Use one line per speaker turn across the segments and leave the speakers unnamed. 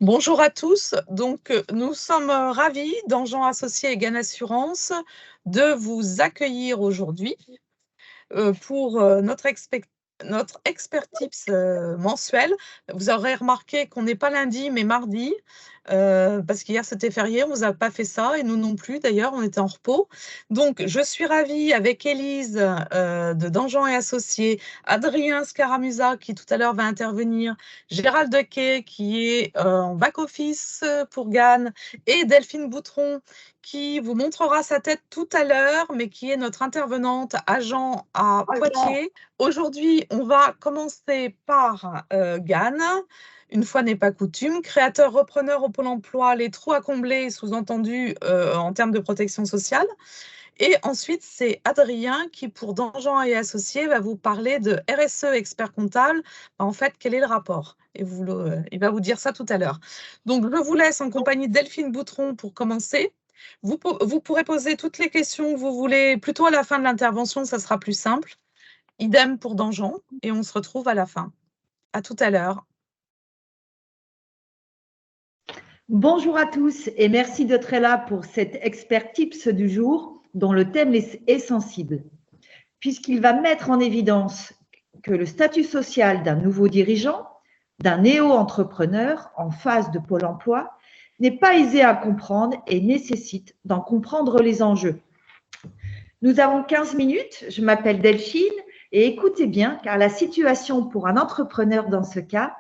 Bonjour à tous. Nous sommes ravis, d'Enjean Associés et Gain Assurance, de vous accueillir aujourd'hui pour notre expert tips mensuel. Vous aurez remarqué qu'on n'est pas lundi, mais mardi, parce qu'hier c'était férié, on vous a pas fait ça, et nous non plus d'ailleurs, on était en repos. Donc, je suis ravie avec Élise de Dangean et Associés, Adrien Scaramuza qui tout à l'heure va intervenir, Gérald Dequet qui est en back-office pour GAN, et Delphine Boutron qui vous montrera sa tête tout à l'heure, mais qui est notre intervenante agent à Poitiers. Aujourd'hui, on va commencer par GAN. Une fois n'est pas coutume, créateur repreneur au Pôle emploi, les trous à combler, sous-entendu en termes de protection sociale. Et ensuite, c'est Adrien qui, pour Dangean et Associés, va vous parler de RSE expert comptable. En fait, quel est le rapport? Et il va vous dire ça tout à l'heure. Donc, je vous laisse en compagnie de Delphine Boutron pour commencer. Vous pourrez poser toutes les questions que vous voulez plutôt à la fin de l'intervention, ça sera plus simple. Idem pour Dangean, et on se retrouve à la fin. À tout à l'heure.
Bonjour à tous et merci d'être là pour cet expert tips du jour dont le thème est sensible, puisqu'il va mettre en évidence que le statut social d'un nouveau dirigeant, d'un néo-entrepreneur en phase de Pôle emploi, n'est pas aisé à comprendre et nécessite d'en comprendre les enjeux. Nous avons 15 minutes, je m'appelle Delphine, et écoutez bien, car la situation pour un entrepreneur dans ce cas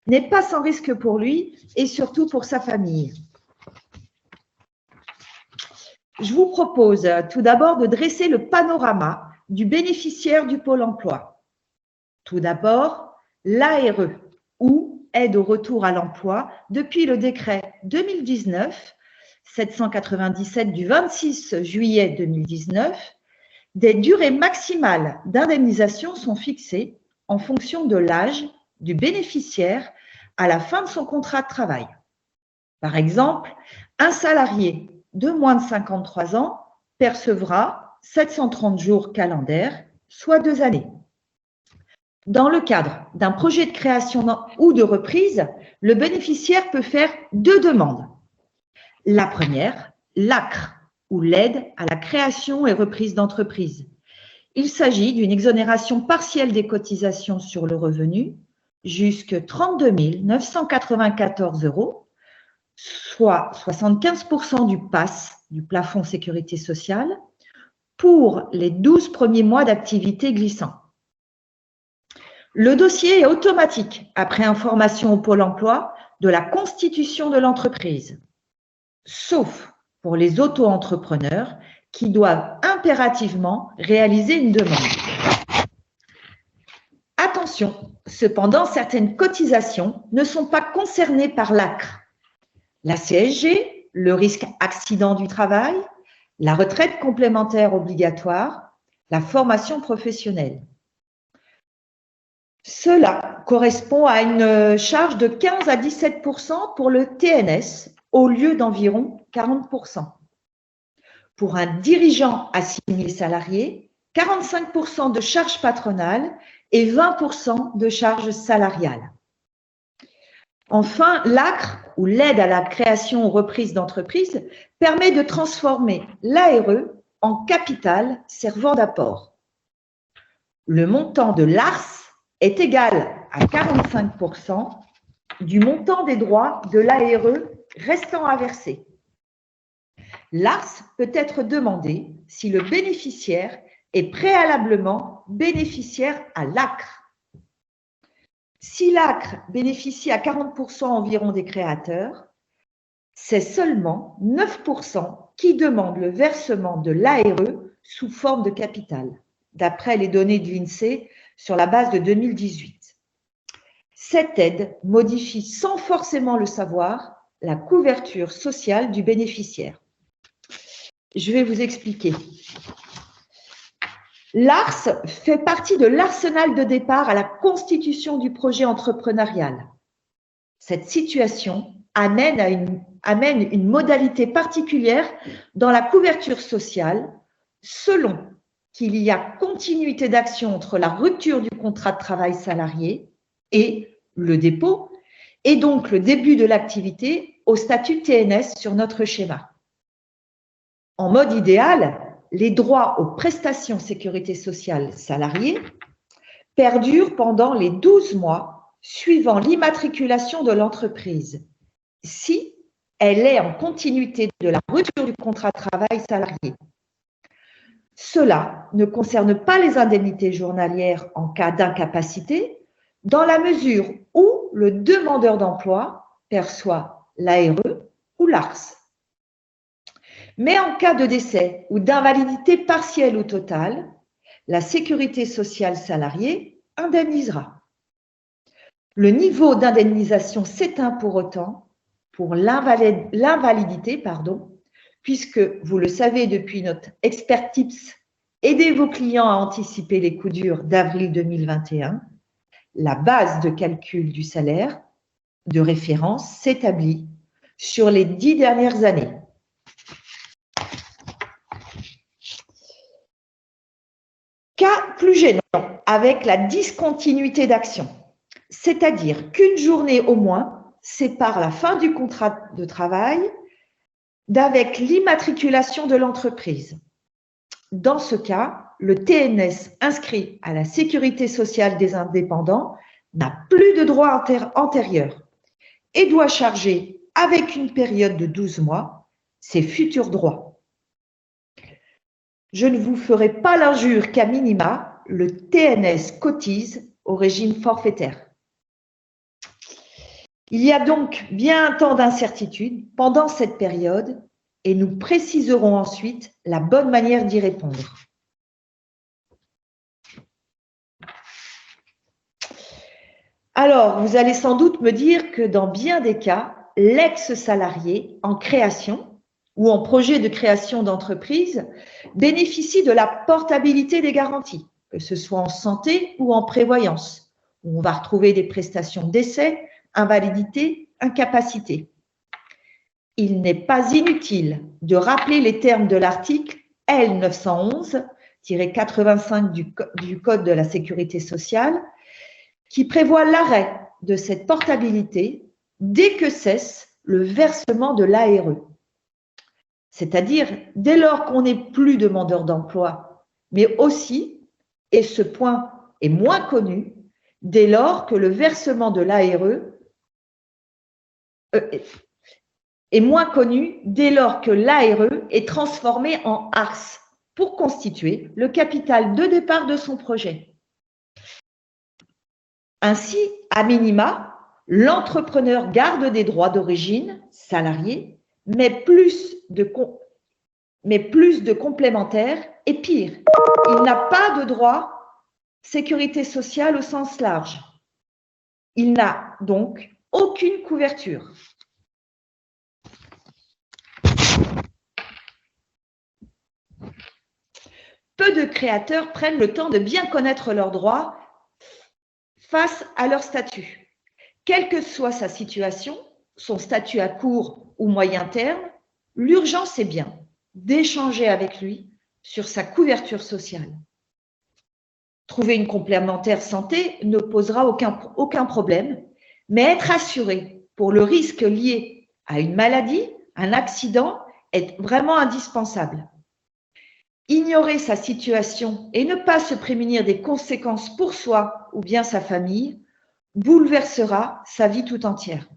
n'est pas sans risque pour lui et surtout pour sa famille. Je vous propose tout d'abord de dresser le panorama du bénéficiaire du Pôle emploi. Tout d'abord, l'ARE, ou aide au retour à l'emploi, depuis le décret 2019-797 du 26 juillet 2019, des durées maximales d'indemnisation sont fixées en fonction de l'âge du bénéficiaire à la fin de son contrat de travail. Par exemple, un salarié de moins de 53 ans percevra 730 jours calendaires, soit 2 années. Dans le cadre d'un projet de création ou de reprise, le bénéficiaire peut faire 2 demandes. La première, l'ACRE, ou l'aide à la création et reprise d'entreprise. Il s'agit d'une exonération partielle des cotisations sur le revenu jusque 32 994 €, soit 75% du PAS, du plafond sécurité sociale, pour les 12 premiers mois d'activité glissant. Le dossier est automatique après information au Pôle emploi de la constitution de l'entreprise, sauf pour les auto-entrepreneurs qui doivent impérativement réaliser une demande. Attention, cependant, certaines cotisations ne sont pas concernées par l'ACRE. La CSG, le risque accident du travail, la retraite complémentaire obligatoire, la formation professionnelle. Cela correspond à une charge de 15 à 17% pour le TNS au lieu d'environ 40%. Pour un dirigeant assigné salarié, 45% de charges patronales et 20% de charges salariales. Enfin, l'ACRE, ou l'aide à la création ou reprise d'entreprise, permet de transformer l'ARE en capital servant d'apport. Le montant de l'ARS est égal à 45% du montant des droits de l'ARE restant à verser. L'ARS peut être demandé si le bénéficiaire est préalablement bénéficiaire à l'ACRE. Si l'ACRE bénéficie à 40% environ des créateurs, c'est seulement 9% qui demandent le versement de l'ARE sous forme de capital, d'après les données de l'INSEE sur la base de 2018. Cette aide modifie sans forcément le savoir la couverture sociale du bénéficiaire. Je vais vous expliquer. L'ARS fait partie de l'arsenal de départ à la constitution du projet entrepreneurial. Cette situation amène une modalité particulière dans la couverture sociale selon qu'il y a continuité d'action entre la rupture du contrat de travail salarié et le dépôt et donc le début de l'activité au statut TNS sur notre schéma. En mode idéal, les droits aux prestations sécurité sociale salariées perdurent pendant les 12 mois suivant l'immatriculation de l'entreprise, si elle est en continuité de la rupture du contrat de travail salarié. Cela ne concerne pas les indemnités journalières en cas d'incapacité, dans la mesure où le demandeur d'emploi perçoit l'ARE ou l'ARS. Mais en cas de décès ou d'invalidité partielle ou totale, la sécurité sociale salariée indemnisera. Le niveau d'indemnisation s'éteint pour autant pour l'invalidité, puisque, vous le savez depuis notre expert tips, aidez vos clients à anticiper les coups durs d'avril 2021, la base de calcul du salaire de référence s'établit sur les 10 dernières années. Cas plus gênant avec la discontinuité d'action, c'est-à-dire qu'une journée au moins sépare la fin du contrat de travail d'avec l'immatriculation de l'entreprise. Dans ce cas, le TNS inscrit à la sécurité sociale des indépendants n'a plus de droits antérieurs et doit charger, avec une période de 12 mois, ses futurs droits. Je ne vous ferai pas l'injure qu'à minima, le TNS cotise au régime forfaitaire. Il y a donc bien un temps d'incertitude pendant cette période et nous préciserons ensuite la bonne manière d'y répondre. Alors, vous allez sans doute me dire que dans bien des cas, l'ex-salarié en création ou en projet de création d'entreprise bénéficie de la portabilité des garanties, que ce soit en santé ou en prévoyance, où on va retrouver des prestations d'essai, invalidité, incapacité. Il n'est pas inutile de rappeler les termes de l'article L911-85 du Code de la sécurité sociale qui prévoit l'arrêt de cette portabilité dès que cesse le versement de l'ARE. C'est-à-dire dès lors qu'on n'est plus demandeur d'emploi, mais aussi, et ce point est moins connu, dès lors que le versement de l'ARE est moins connu dès lors que l'ARE est transformé en ARS pour constituer le capital de départ de son projet. Ainsi, à minima, l'entrepreneur garde des droits d'origine, salariés, mais plus de complémentaires et pire, il n'a pas de droit sécurité sociale au sens large. Il n'a donc aucune couverture. Peu de créateurs prennent le temps de bien connaître leurs droits face à leur statut. Quelle que soit sa situation, son statut à court ou moyen terme, l'urgence est bien d'échanger avec lui sur sa couverture sociale. Trouver une complémentaire santé ne posera aucun problème, mais être assuré pour le risque lié à une maladie, un accident, est vraiment indispensable. Ignorer sa situation et ne pas se prémunir des conséquences pour soi ou bien sa famille bouleversera sa vie tout entière.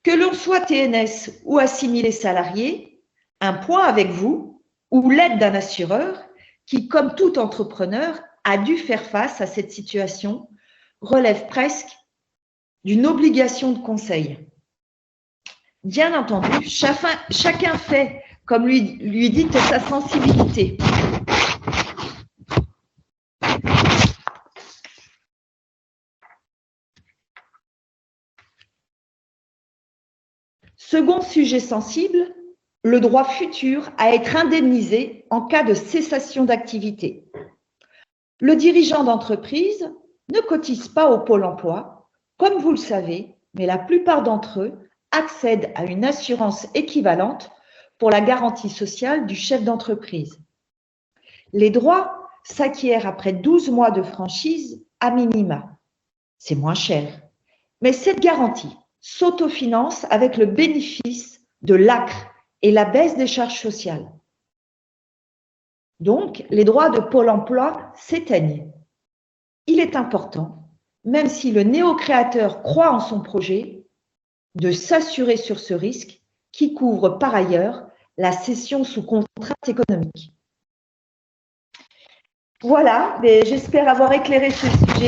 Que l'on soit TNS ou assimilé salarié, un point avec vous ou l'aide d'un assureur qui, comme tout entrepreneur, a dû faire face à cette situation, relève presque d'une obligation de conseil. Bien entendu, chacun fait comme lui dit sa sensibilité. Second sujet sensible, le droit futur à être indemnisé en cas de cessation d'activité. Le dirigeant d'entreprise ne cotise pas au Pôle emploi, comme vous le savez, mais la plupart d'entre eux accèdent à une assurance équivalente pour la garantie sociale du chef d'entreprise. Les droits s'acquièrent après 12 mois de franchise à minima. C'est moins cher, Mais cette garantie s'autofinance avec le bénéfice de l'ACRE et la baisse des charges sociales. Donc, les droits de Pôle emploi s'éteignent. Il est important, même si le néo-créateur croit en son projet, de s'assurer sur ce risque qui couvre par ailleurs la cession sous contrainte économique. Voilà, j'espère avoir éclairé ce sujet.